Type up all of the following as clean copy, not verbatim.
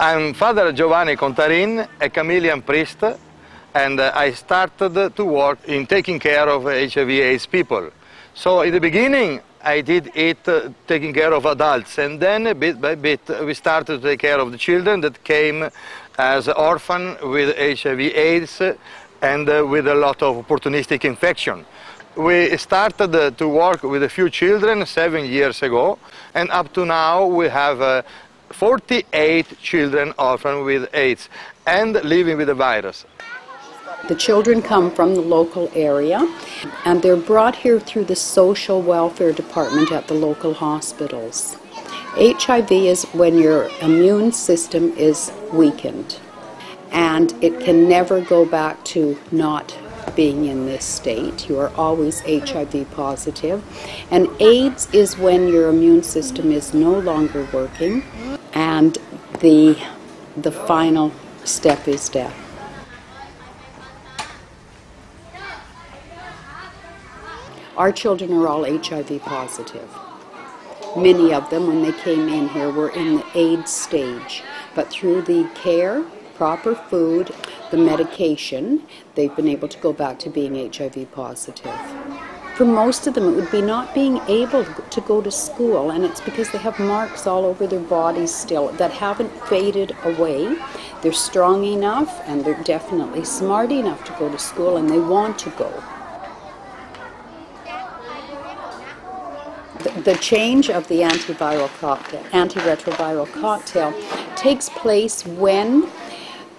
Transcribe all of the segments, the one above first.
I'm Father Giovanni Contarin, a camillian priest, and I started to work in taking care of HIV/AIDS people. So in the beginning, I did it taking care of adults, and then bit by bit we started to take care of the children that came as orphans with HIV/AIDS and with a lot of opportunistic infection. We started to work with a few children 7 years ago, and up to now we have 48 children orphaned with AIDS and living with the virus. The children come from the local area and they're brought here through the social welfare department at the local hospitals. HIV is when your immune system is weakened, and it can never go back to not being in this state. You are always HIV positive. And AIDS is when your immune system is no longer working, and the final step is death. Our children are all HIV positive. Many of them, when they came in here, were in the AIDS stage, but through the care, proper food, the medication, they've been able to go back to being HIV positive. For most of them, it would be not being able to go to school, and it's because they have marks all over their bodies still that haven't faded away. They're strong enough, and they're definitely smart enough to go to school, and they want to go. The change of the antiretroviral cocktail takes place when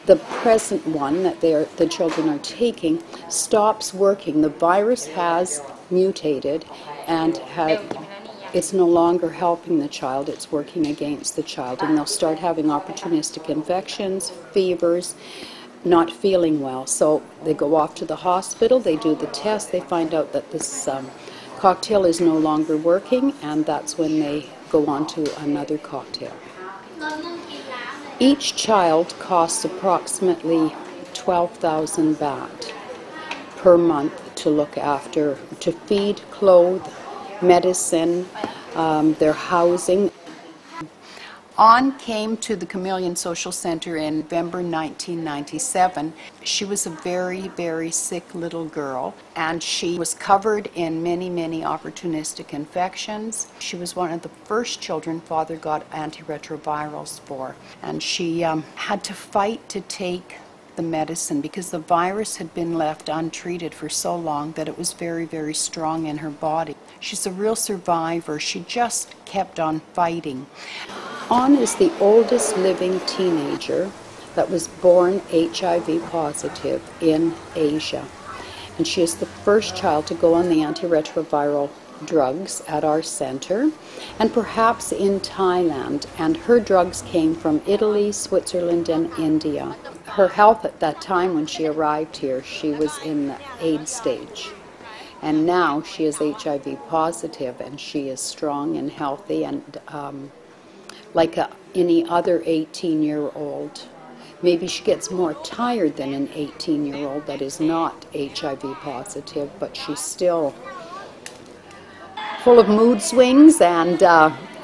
the present one that the children are taking stops working. The virus has mutated and it's no longer helping the child, it's working against the child, and they'll start having opportunistic infections, fevers, not feeling well. So they go off to the hospital, they do the test, they find out that this cocktail is no longer working, and that's when they go on to another cocktail. Each child costs approximately 12,000 baht per month to look after, to feed, clothe, medicine, their housing. An came to the Camillian Social Center in November 1997. She was a very, very sick little girl, and she was covered in many, many opportunistic infections. She was one of the first children Father got antiretrovirals for, and she had to fight to take the medicine because the virus had been left untreated for so long that it was very, very strong in her body. She's a real survivor. She just kept on fighting. An is the oldest living teenager that was born HIV positive in Asia. And she is the first child to go on the antiretroviral drugs at our center, and perhaps in Thailand. And her drugs came from Italy, Switzerland, and India. Her health at that time when she arrived here, she was in the AIDS stage. And now she is HIV positive, and she is strong and healthy, and like any other 18-year-old. Maybe she gets more tired than an 18-year-old that is not HIV positive, but she's still full of mood swings and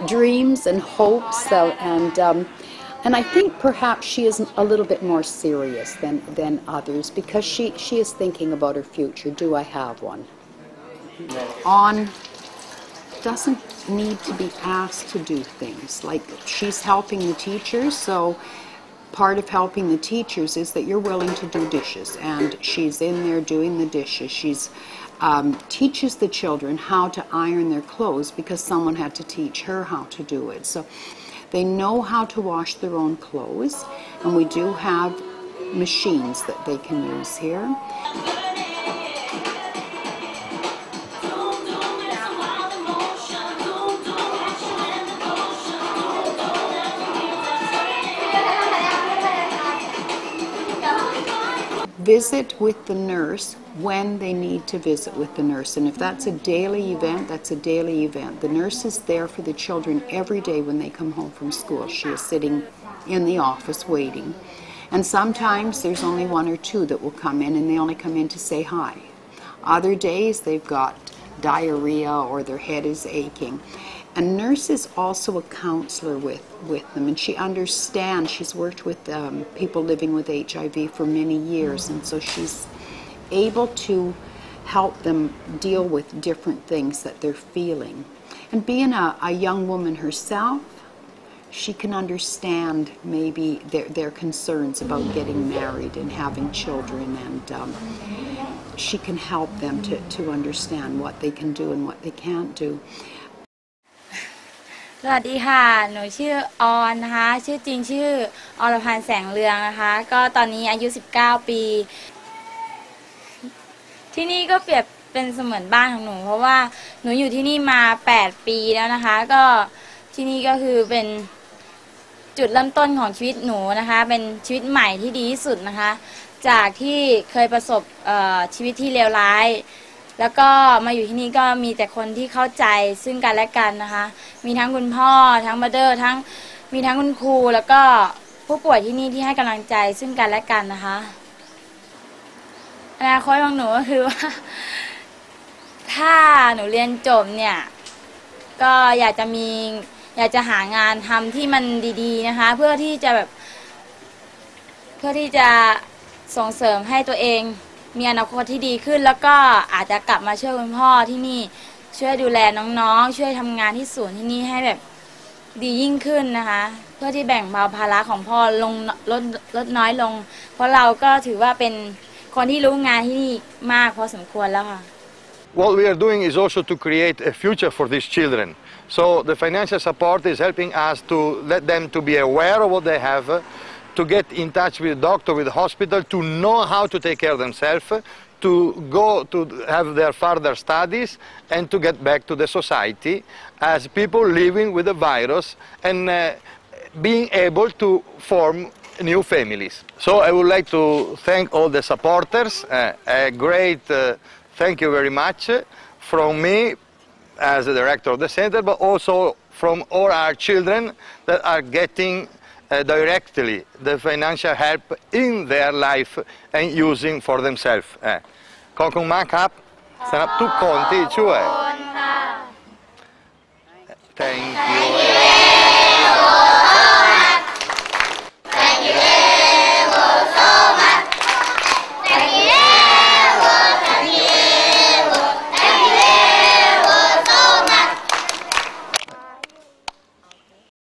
dreams and hopes, and I think perhaps she is a little bit more serious than others, because she is thinking about her future. Do I have one? An doesn't need to be asked to do things. Like, she's helping the teachers, so part of helping the teachers is that you're willing to do dishes, and she's in there doing the dishes. She's teaches the children how to iron their clothes because someone had to teach her how to do it. So they know how to wash their own clothes, and we do have machines that they can use here. Visit with the nurse when they need to visit with the nurse, and if that's a daily event, that's a daily event. The nurse is there for the children every day when they come home from school. She is sitting in the office waiting, and sometimes there's only one or two that will come in, and they only come in to say hi. Other days they've got diarrhea or their head is aching. A nurse is also a counselor with them, and she understands. She's worked with people living with HIV for many years, and so she's able to help them deal with different things that they're feeling. And being a young woman herself, she can understand maybe their concerns about getting married and having children, and she can help them to understand what they can do and what they can't do. สวัสดีค่ะหนูชื่อออนนะคะชื่อจริงชื่ออรพันธ์แสงเรืองนะคะก็ตอนนี้อายุ19ปีที่นี่ก็เปรียบเป็นเสมือนบ้านของหนูเพราะว่าหนูอยู่ที่นี่มา8ปีแล้วนะคะก็ที่นี่ก็คือเป็นจุดเริ่มต้นของชีวิตหนูนะคะเป็นชีวิตใหม่ที่ดีที่สุดนะคะจากที่เคยประสบชีวิตที่เลวร้ายแล้วก็มาอยู่ที่นี่ก็มีแต่คนที่เข้าใจซึ่งกันและกันนะคะมีทั้งคุณพ่อทั้งบัดเดอร์มีทั้งคุณครูแล้วก็ผู้ป่วยที่นี่ที่ให้กำลังใจซึ่งกันและกันนะคะอนาคตของหนูก็คือว่าถ้าหนูเรียนจบเนี่ยก็อยากจะหางานทำที่มันดีๆนะคะเพื่อที่จะส่งเสริมให้ตัวเองมีอนาคตที่ดีขึ้นแล้วก็อาจจะกลับมาช่วยคุณพ่อที่นี่ช่วยดูแลน้องๆช่วยทำงานที่ศูนย์ที่นี่ให้แบบดียิ่งขึ้นนะคะเพื่อที่แบ่งเบาภาระของพ่อลดน้อยลงเพราะเราก็ถือว่าเป็นคนที่รู้งานที่นี่มากพอสมควรแล้วค่ะ What we are doing is also to create a future for these children. So the financial support is helping us to let them to be aware of what they have, to get in touch with the doctor, with the hospital, to know how to take care of themselves, to go to have their further studies, and to get back to the society as people living with the virus and being able to form new families. So I would like to thank all the supporters, a great thank you very much from me as the director of the center, but also from all our children that are getting directly the financial help in their life and using for themselves. ขอบคุณมากครับสำหรับทุกคนที่ช่วย Thank you